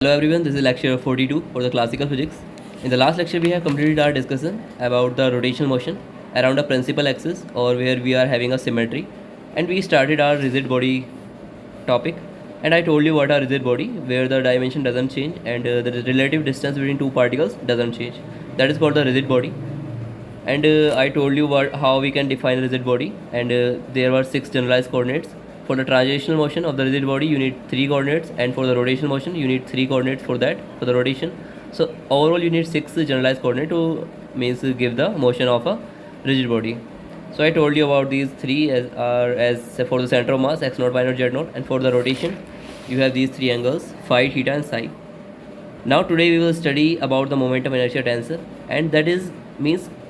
Hello everyone, this is lecture 42 for the classical physics. In the last lecture we have completed our discussion about the rotational motion around a principal axis or where we are having a symmetry, and we started our rigid body topic, and I told you what a rigid body where the dimension doesn't change and the relative distance between two particles doesn't change. That is called the rigid body. And I told you how we can define a rigid body, and there were 6 generalized coordinates. For the translational motion of the rigid body you need 3 coordinates, and for the rotational motion you need 3 coordinates for the rotation. So overall you need 6 generalized coordinates to give the motion of a rigid body. So I told you about these 3 as for the center of mass x0, y0, z0, and for the rotation you have these 3 angles phi, theta and psi. Now today we will study about the momentum inertia tensor, and that is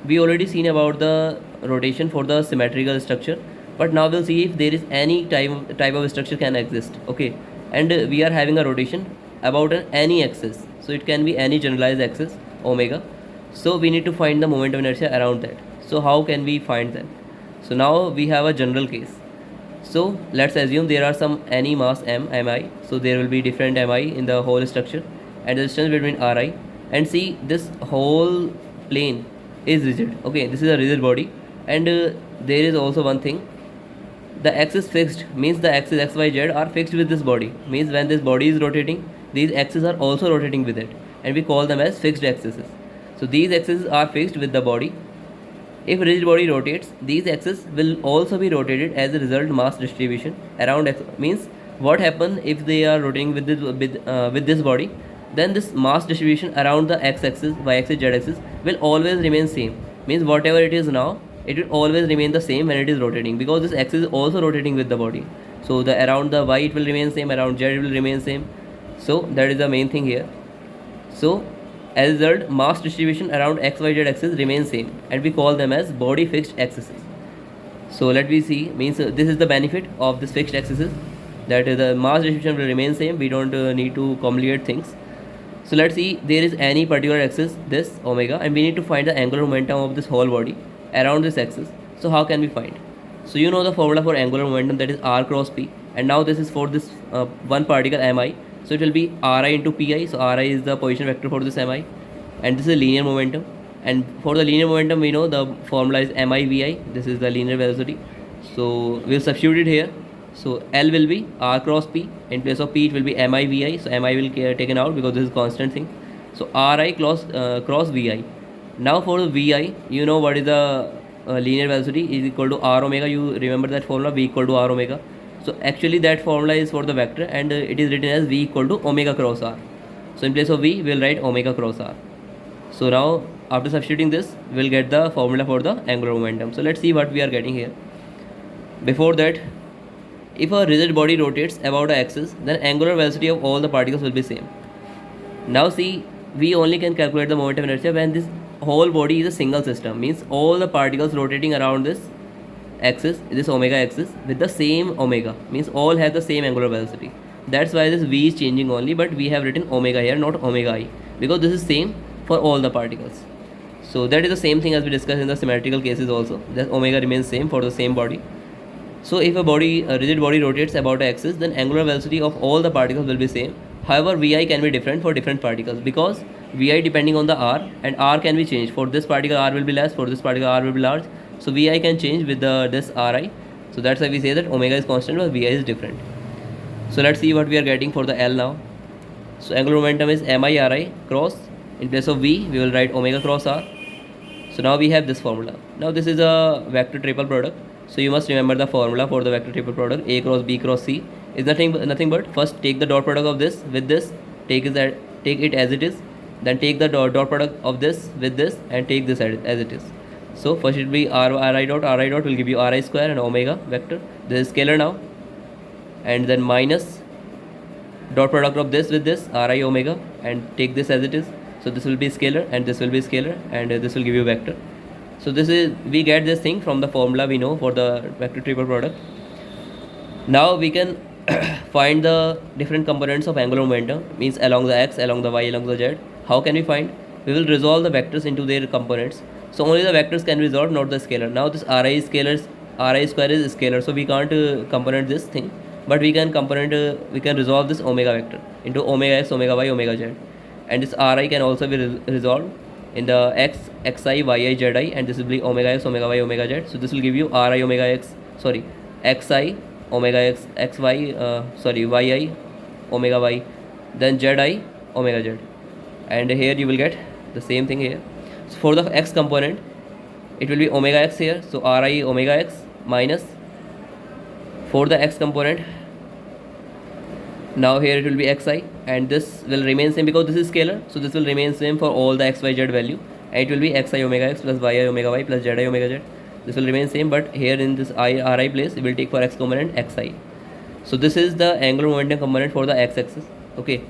we already seen about the rotation for the symmetrical structure, but now we'll see if there is any type of structure can exist. Okay, and we are having a rotation about any axis, so it can be any generalized axis omega. So we need to find the momentum inertia around that. So how can we find that? So now we have a general case. So let's assume there are some any mass mi, so there will be different mi in the whole structure, and the distance between ri, and see this whole plane is rigid. Okay, this is a rigid body, and there is also one thing, the axis fixed means the axis x, y, z are fixed with this body, means when this body is rotating these axes are also rotating with it, and we call them as fixed axes. So these axes are fixed with the body. If rigid body rotates, these axes will also be rotated as a result mass distribution around x, means what happens if they are rotating with this body, then this mass distribution around the x-axis, y-axis, z-axis will always remain same, means whatever it is now it will always remain the same when it is rotating, because this axis is also rotating with the body. So the around the y it will remain same, around z it will remain same. So that is the main thing here. So as a result mass distribution around x, y, z axis remains same, and we call them as body fixed axes. So let me see, this is the benefit of this fixed axis, that the mass distribution will remain same, we don't need to complicate things. So let's see, there is any particular axis, this omega, and we need to find the angular momentum of this whole body around this axis. So how can we find? So you know the formula for angular momentum, that is r cross p, and now this is for this one particle mi, so it will be ri into pi. So ri is the position vector for this mi, and this is linear momentum, and for the linear momentum we know the formula is mivi, this is the linear velocity. So we'll substitute it here. So L will be r cross p, in place of p it will be mivi, so mi will get taken out because this is constant thing. So ri cross vi. Now for the vi, you know what is the linear velocity is equal to r omega. You remember that formula, v equal to r omega. So actually that formula is for the vector, and it is written as v equal to omega cross r. So in place of v we will write omega cross r. So now after substituting this we'll get the formula for the angular momentum. So let's see what we are getting here. Before that, if a rigid body rotates about the axis, then angular velocity of all the particles will be same. Now see, we only can calculate the momentum inertia when this whole body is a single system, means all the particles rotating around this axis, this omega axis, with the same omega, means all have the same angular velocity. That's why this v is changing only, but we have written omega here, not omega I, because this is same for all the particles. So that is the same thing as we discussed in the symmetrical cases also, that omega remains same for the same body. So if a rigid body rotates about an axis, then angular velocity of all the particles will be same. However, vi can be different for different particles, because vi depending on the r, and r can be changed. For this particle r will be less, for this particle r will be large. So vi can change with this ri. So that's why we say that omega is constant but vi is different. So let's see what we are getting for the L now. So angular momentum is mi ri cross, in place of v we will write omega cross r. So now we have this formula. Now this is a vector triple product. So you must remember the formula for the vector triple product, a cross b cross c is nothing but first take the dot product of this with this, take it as it is, then take the dot product of this with this, and take this as it is. So first it will be ri dot will give you ri square and omega vector, this is scalar now, and then minus dot product of this with this, ri omega, and take this as it is. So this will be scalar and this will be scalar, and this will give you vector. So this is, we get this thing from the formula we know for the vector triple product. Now we can find the different components of angular momentum, means along the x, along the y, along the z. How can we find? We will resolve the vectors into their components. So only the vectors can be resolved, not the scalar. Now this ri scalar, ri square is scalar, so we can't component this thing, but we can we can resolve this omega vector into omega x, omega y, omega z, and this ri can also be resolved in the xi, yi, zi, and this will be omega x, omega y, omega z. So this will give you ri omega x, sorry, xi omega x, xy, yi omega y, then zi omega z, and here you will get the same thing here. So for the x component, it will be omega x here, so ri omega x minus, for the x component, now here it will be xi, and this will remain same because this is scalar, so this will remain same for all the x, y, z value, and it will be xi omega x plus yi omega y plus zi omega z. This will remain same, but here in this ri place we will take for x component xi. So this is the angular momentum component for the x-axis. Okay,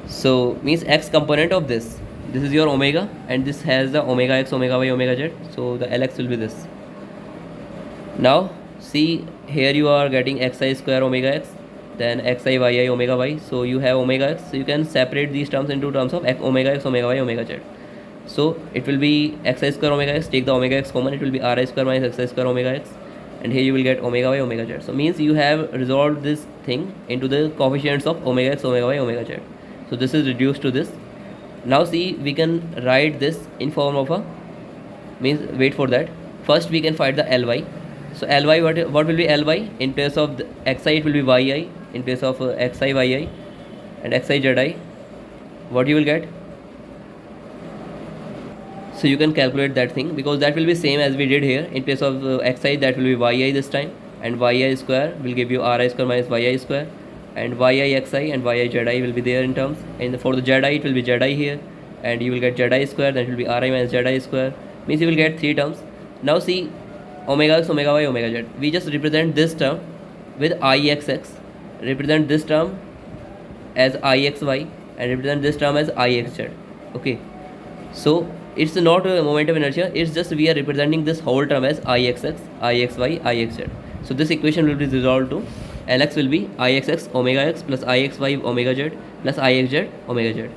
so means x component of this is your omega, and this has the omega x, omega y, omega z, so the Lx will be this. Now see, here you are getting xi square omega x, then xi yi omega y, so you have omega x, so you can separate these terms into terms of omega x, omega y, omega z. So it will be xi square omega x, take the omega x common, it will be ri square minus xi square omega x, and here you will get omega y, omega z. So means you have resolved this thing into the coefficients of omega x, omega y, omega z. So this is reduced to this. Now see, we can write this in form of a, means wait for that, first we can find the ly. So ly, what will be ly? In place of the xi it will be yi, in place of xi yi and xi zi, what you will get? So you can calculate that thing, because that will be same as we did here. In place of xi, that will be yi this time, and yi square will give you ri square minus yi square, and yi xi and yi zi will be there in terms, and for the zi it will be zi here, and you will get zi square, then it will be ri minus zi square, means you will get 3 terms. Now see, omega x, omega y, omega z, we just represent this term with ixx, represent this term as ixy, and represent this term as ixz. Okay, so it's not a moment of inertia, it's just we are representing this whole term as ixx, ixy, ixz. So this equation will be resolved to Lx will be ixx omega x plus ixy omega z plus ixz omega z.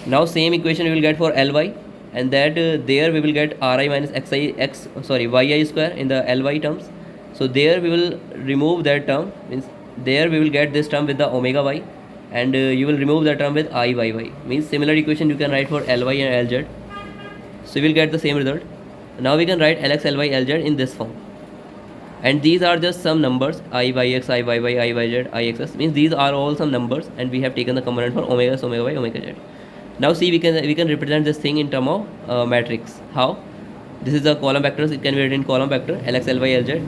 Now same equation we will get for Ly, and that there we will get ri minus yi square in the Ly terms. So there we will remove that term, means there we will get this term with the omega y, and you will remove that term with iyy, means similar equation you can write for Ly and Lz. So we will get the same result. Now we can write Lx, Ly, Lz in this form, and these are just some numbers, iyx, iyy, iyz, ixx, means these are all some numbers, and we have taken the component for omega x, omega y, omega z. Now see, we can represent this thing in term of matrix. How? This is the column vectors, it can be written in column vector Lx, Ly, Lz,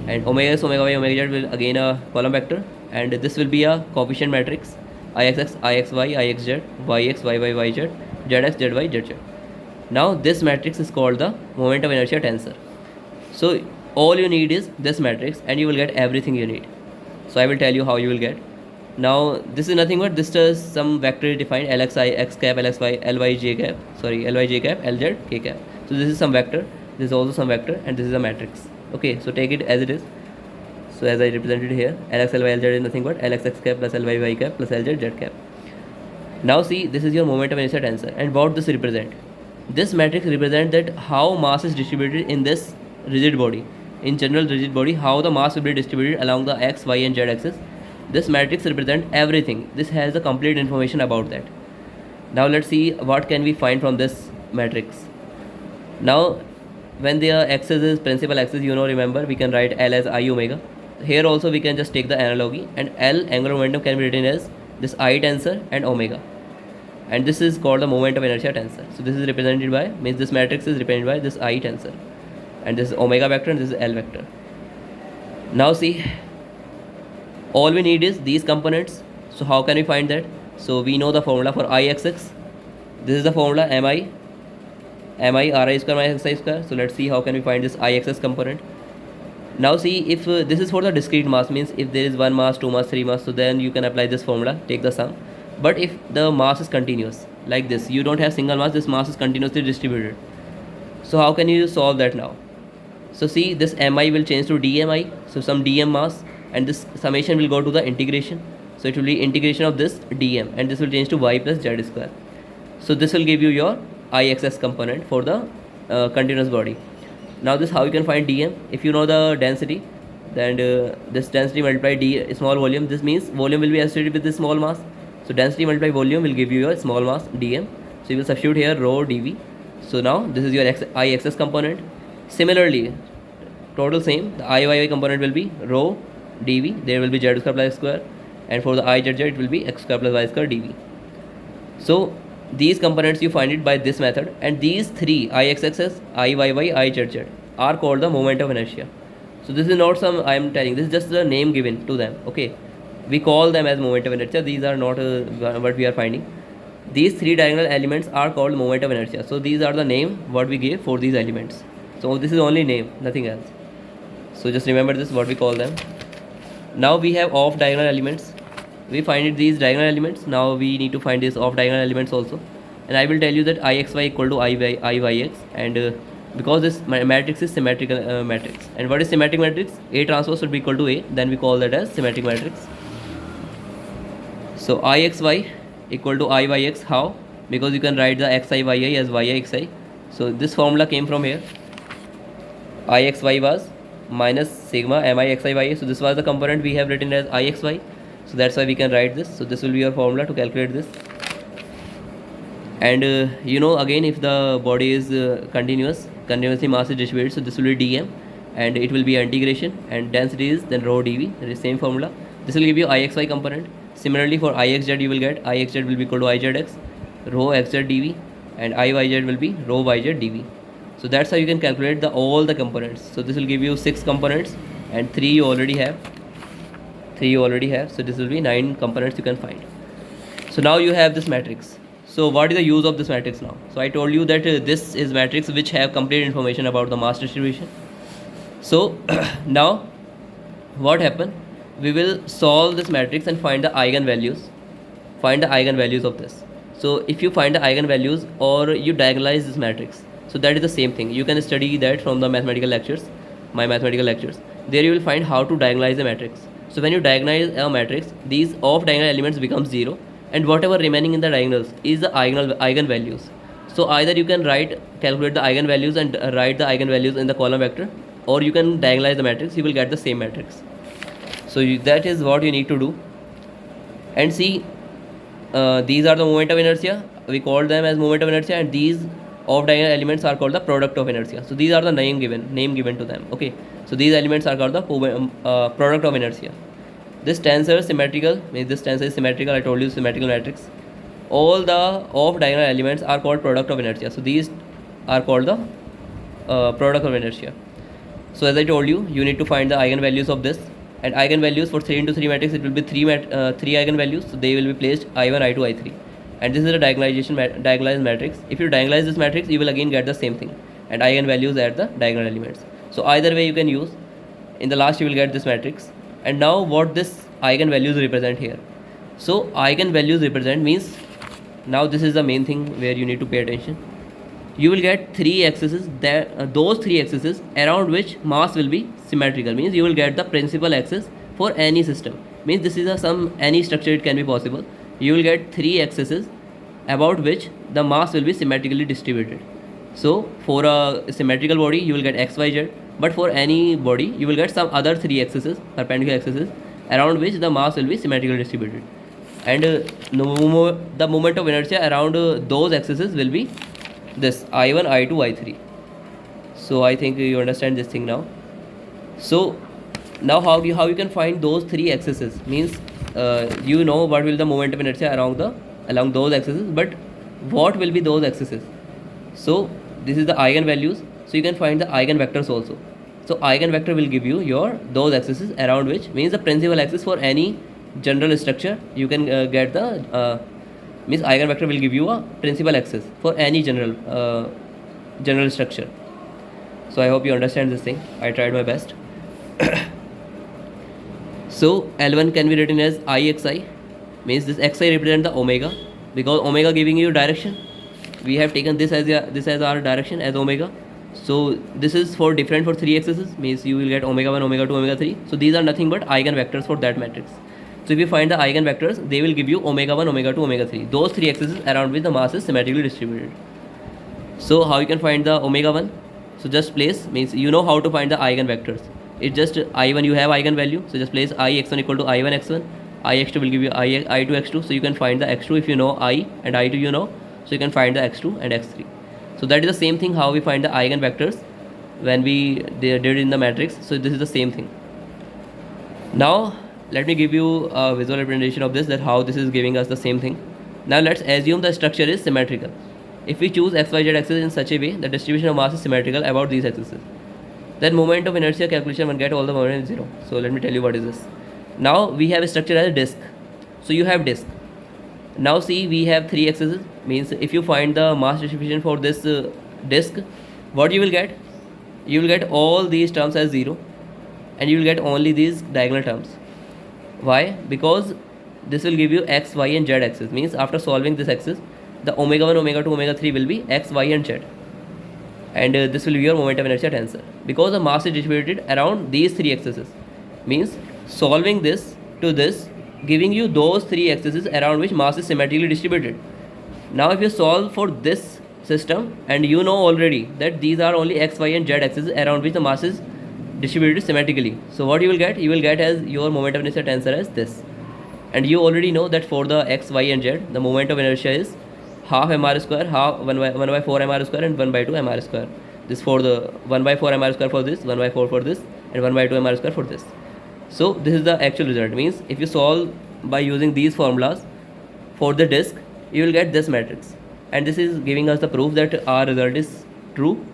and omega x, omega y, omega z will again a column vector, and this will be a coefficient matrix ixx, ixy, ixz, yx, yy, yz, zx, zy, zz. Now this matrix is called the moment of inertia tensor. So all you need is this matrix, and you will get everything you need. So I will tell you how you will get. Now this is nothing but this is some vector defined Lxi x cap, Lxy Ly j cap, Ly j cap, Lz k cap. So this is some vector, this is also some vector, and this is a matrix. Okay, so take it as it is. So as I represented here, Lx, Ly, Lz is nothing but Lx x cap plus Ly y cap plus Lz z cap. Now see, this is your moment of inertia tensor, and what this represent? This matrix represents that how mass is distributed in this rigid body. In general rigid body, how the mass will be distributed along the x, y and z axis. This matrix represents everything. This has the complete information about that. Now let's see what can we find from this matrix. Now when the axis is principal axis, remember we can write L as I omega. Here also we can just take the analogy, and L angular momentum can be written as this I tensor and omega, and this is called the moment of inertia tensor. So this is represented by, means this matrix is represented by this I tensor, and this is omega vector, and this is L vector. Now see, all we need is these components. So how can we find that? So we know the formula for Ixx. This is the formula mi ri square minus xi square. So let's see how can we find this Ixx component. Now see, if this is for the discrete mass, means if there is 1 mass, 2 mass, 3 mass, so then you can apply this formula, take the sum. But if the mass is continuous like this, you don't have single mass, this mass is continuously distributed. So how can you solve that now? So see, this mi will change to dmi, so some dm mass, and this summation will go to the integration. So it will be integration of this dm, and this will change to y plus z square. So this will give you your Ixx component for the continuous body. Now this how you can find dm? If you know the density, then this density multiply d small volume. This means volume will be associated with this small mass. So density multiply volume will give you your small mass dm. So you will substitute here rho dv. So now this is your I excess component. Similarly, total same. The I y component will be rho dv. There will be z square plus x square, and for the I z it will be x square plus y square dv. So these components you find it by this method, and these three I x axis, I y y, I z z are called the moment of inertia. So this is not some I am telling. This is just the name given to them. Okay, we call them as moment of inertia. These are not what we are finding. These three diagonal elements are called moment of inertia. So these are the name what we give for these elements. So this is only name, nothing else. So just remember this, what we call them. Now we have off diagonal elements. We find it these diagonal elements. Now we need to find these off diagonal elements also. And I will tell you that Ixy equal to Iyx, and because this matrix is symmetrical matrix. And what is symmetric matrix? A transpose should be equal to A. Then we call that as symmetric matrix. So Ixy equal to Iyx. How? Because you can write the Xiyi as Yixi. So this formula came from here. Ixy was minus sigma Mixiy. So this was the component we have written as Ixy. So that's why we can write this. So this will be your formula to calculate this. And you know, again, if the body is continuously mass is distributed, so this will be dm, and it will be integration, and density is then rho dv. That is same formula. This will give you Ixy component. Similarly, for Ixz you will get Ixz will be equal to Izx, rho xz dv, and Iyz will be rho yz dv. So that's how you can calculate all the components. So this will give you 6 components, and 3 you already have. So this will be 9 components you can find. So now you have this matrix. So what is the use of this matrix now? So I told you that this is matrix which have complete information about the mass distribution. So now what happened? We will solve this matrix and find the eigenvalues. Find the eigenvalues of this. So if you find the eigenvalues or you diagonalize this matrix, so that is the same thing. You can study that from the mathematical lectures, my mathematical lectures. There you will find how to diagonalize the matrix. So when you diagonalize a matrix, these off diagonal elements become 0, and whatever remaining in the diagonals is the eigenvalues. So either you can calculate the eigenvalues and write the eigenvalues in the column vector, or you can diagonalize the matrix. You will get the same matrix. So that is what you need to do. And see, these are the moment of inertia. We call them as moment of inertia, and these off diagonal elements are called the product of inertia. So these are the name given to them. Okay. So these elements are called the product of inertia. This tensor is symmetrical. Means this tensor is symmetrical. I told you symmetrical matrix. All the off diagonal elements are called product of inertia. So these are called the product of inertia. So as I told you, you need to find the eigenvalues of this. And eigenvalues for 3 into 3 matrix, it will be 3 eigenvalues. So they will be placed I1, I2, I3. And this is a diagonalized matrix. If you diagonalize this matrix, you will again get the same thing. And eigenvalues at the diagonal elements. So either way you can use. In the last you will get this matrix. And now what this eigenvalues represent here. So eigenvalues represent means, now this is the main thing where you need to pay attention. You will get 3 axes, those 3 axes around which mass will be symmetrical. Means you will get the principal axis for any system. Means this is any structure it can be possible. You will get 3 axes about which the mass will be symmetrically distributed. So for a symmetrical body you will get x, y, z. But for any body you will get some other 3 axes, perpendicular axes, around which the mass will be symmetrically distributed. And the moment of inertia around those axes will be this I1, I2, I3. So I think you understand this thing now. So now how you can find those 3 axes means you know what will the moment of inertia along those axes, but what will be those axes? So this is the eigenvalues. So you can find the eigenvectors also. So eigenvector will give you those axes around which, means the principal axis for any general structure. You can get the means eigenvector will give you a principal axis for any general structure. So I hope you understand this thing. I tried my best. So L1 can be written as Ixi, means this xi represent the omega, because omega giving you direction. We have taken this as our direction as omega. So this is different for 3 axes, means you will get omega 1, omega 2, omega 3. So these are nothing but eigenvectors for that matrix. So if you find the eigenvectors, they will give you omega 1, omega 2, omega 3. Those 3 axes around which the mass is symmetrically distributed. So how you can find the omega 1? So just place, means you know how to find the eigenvectors. It's just I1 you have eigenvalue, so just place I x1 equal to I1 x1, I x2 will give you I2 x2, so you can find the x2 if you know I, and I2 you know, so you can find the x2 and x3. So that is the same thing how we find the eigenvectors when we did in the matrix. So this is the same thing. Now let me give you a visual representation of this, that how this is giving us the same thing. Now let's assume the structure is symmetrical. If we choose x, y, z axis in such a way, the distribution of mass is symmetrical about these axes, then moment of inertia calculation will get all the moment is 0. So let me tell you what is this. Now we have a structure as a disk. So you have disk. Now see, we have 3 axes, means if you find the mass distribution for this disk, what you will get? You will get all these terms as 0, and you will get only these diagonal terms. Why? Because this will give you x, y and z axis, means after solving this axis, the omega 1, omega 2, omega 3 will be x, y and z, and this will be your moment of inertia tensor, because the mass is distributed around these 3 axes, means solving this to this, giving you those 3 axes around which mass is symmetrically distributed. Now if you solve for this system, and you know already that these are only x, y and z axes around which the mass is distributed symmetrically, so what you will get? You will get as your moment of inertia tensor as this. And you already know that for the x, y and z, the moment of inertia is half mr square, half 1 by 4 mr square, and 1 by 2 mr square. This for the 1 by 4 mr square for this, 1 by 4 for this, and 1 by 2 mr square for this. So this is the actual result, means if you solve by using these formulas for the disk, you will get this matrix, and this is giving us the proof that our result is true,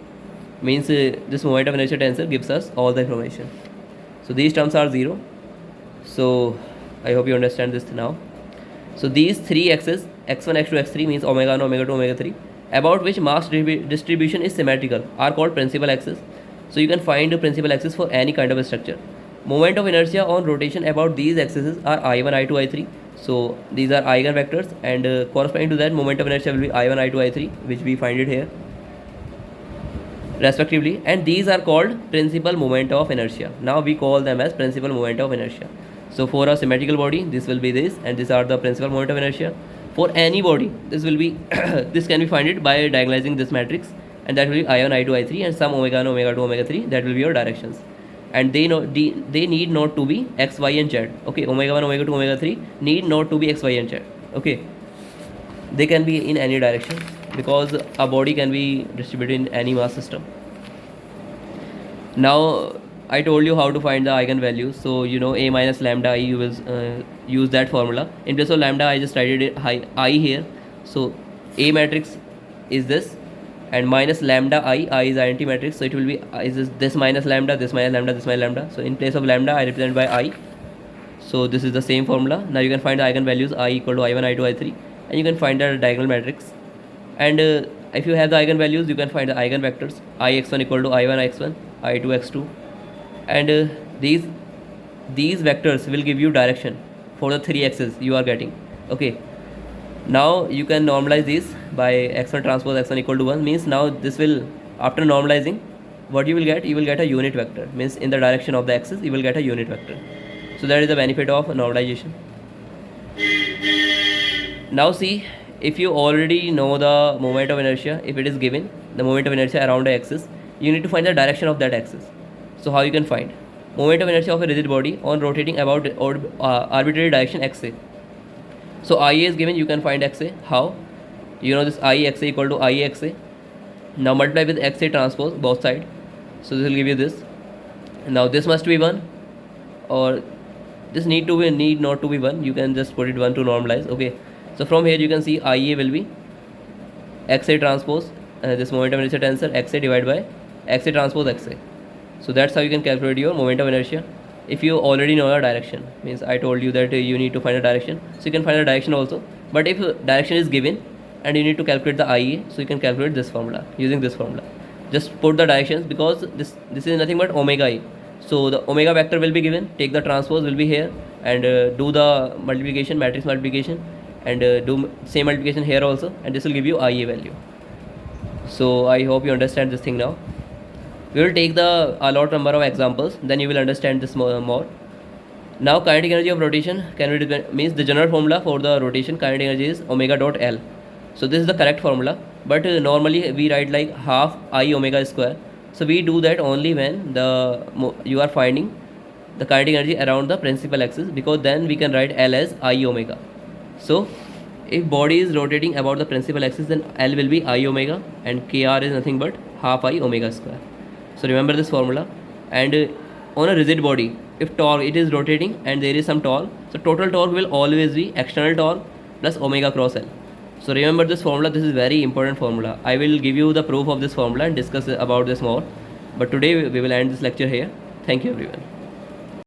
means this moment of inertia tensor gives us all the information. So these terms are 0. So I hope you understand this now. So these 3 axes, x1, x2, x3, means omega 1, omega 2, omega 3, about which mass distribution is symmetrical, are called principal axes. So you can find a principal axis for any kind of a structure. Moment of inertia on rotation about these axes are I1, I2, I3. So these are eigenvectors, and corresponding to that, moment of inertia will be I1, I2, I3, which we find it here respectively, and these are called principal moment of inertia. Now we call them as principal moment of inertia. So for a symmetrical body, this will be this, and these are the principal moment of inertia. For any body, this will be this can be found it by diagonalizing this matrix, and that will be I1, I2, I3, and some omega 1, omega 2, omega 3, that will be your directions, and they need not to be x, y and z. Okay, omega 1, omega 2, omega 3 need not to be x, y and z. Okay, they can be in any direction, because a body can be distributed in any mass system. Now I told you how to find the eigenvalues, so you know a minus lambda I, you will use that formula. In place of lambda, I just write it I here. So A matrix is this, and minus lambda I is identity matrix, so it will be is this minus lambda, this minus lambda, this minus lambda. So in place of lambda, I represent by I. So this is the same formula. Now you can find the eigenvalues I equal to I1, I2, I3, and you can find the diagonal matrix. And if you have the eigenvalues, you can find the eigenvectors. Ix1 equal to I1 x1, I2 x2, and these vectors will give you direction for the 3 axes you are getting. Okay, now you can normalize these by x1 transpose x1 equal to 1, means now this will, after normalizing, what you will get? You will get a unit vector, means in the direction of the axis you will get a unit vector. So that is the benefit of normalization. Now see, if you already know the moment of inertia, if it is given the moment of inertia around the axis, you need to find the direction of that axis. So how you can find moment of inertia of a rigid body on rotating about arbitrary direction xa. So ia is given, you can find xa. How? You know this ixa equal to iaxa. Now multiply with xa transpose both sides, so this will give you this. Now this must be 1, or this need not to be 1, you can just put it 1 to normalize. Okay, so from here you can see ia will be xa transpose this moment of inertia tensor xa divided by xa transpose xa. So that's how you can calculate your moment of inertia if you already know the direction. Means I told you that you need to find a direction, so you can find a direction also. But if direction is given and you need to calculate the ia, so you can calculate this formula using this formula. Just put the directions, because this is nothing but omega I. So the omega vector will be given, take the transpose will be here, and do the multiplication, matrix multiplication, and do same multiplication here also, and this will give you ia value. So I hope you understand this thing now. We will take a lot number of examples, then you will understand this more. Now kinetic energy of rotation can be means the general formula for the rotation kinetic energy is omega dot L. So this is the correct formula, but normally we write like half I omega square. So we do that only when you are finding the kinetic energy around the principal axis, because then we can write L as I omega. So if body is rotating about the principal axis, then L will be I omega and Kr is nothing but half I omega square. So remember this formula. And on a rigid body, if torque, it is rotating and there is some torque, so total torque will always be external torque plus omega cross L. So remember this formula. This is very important formula. I will give you the proof of this formula and discuss about this more. But today we will end this lecture here. Thank you everyone.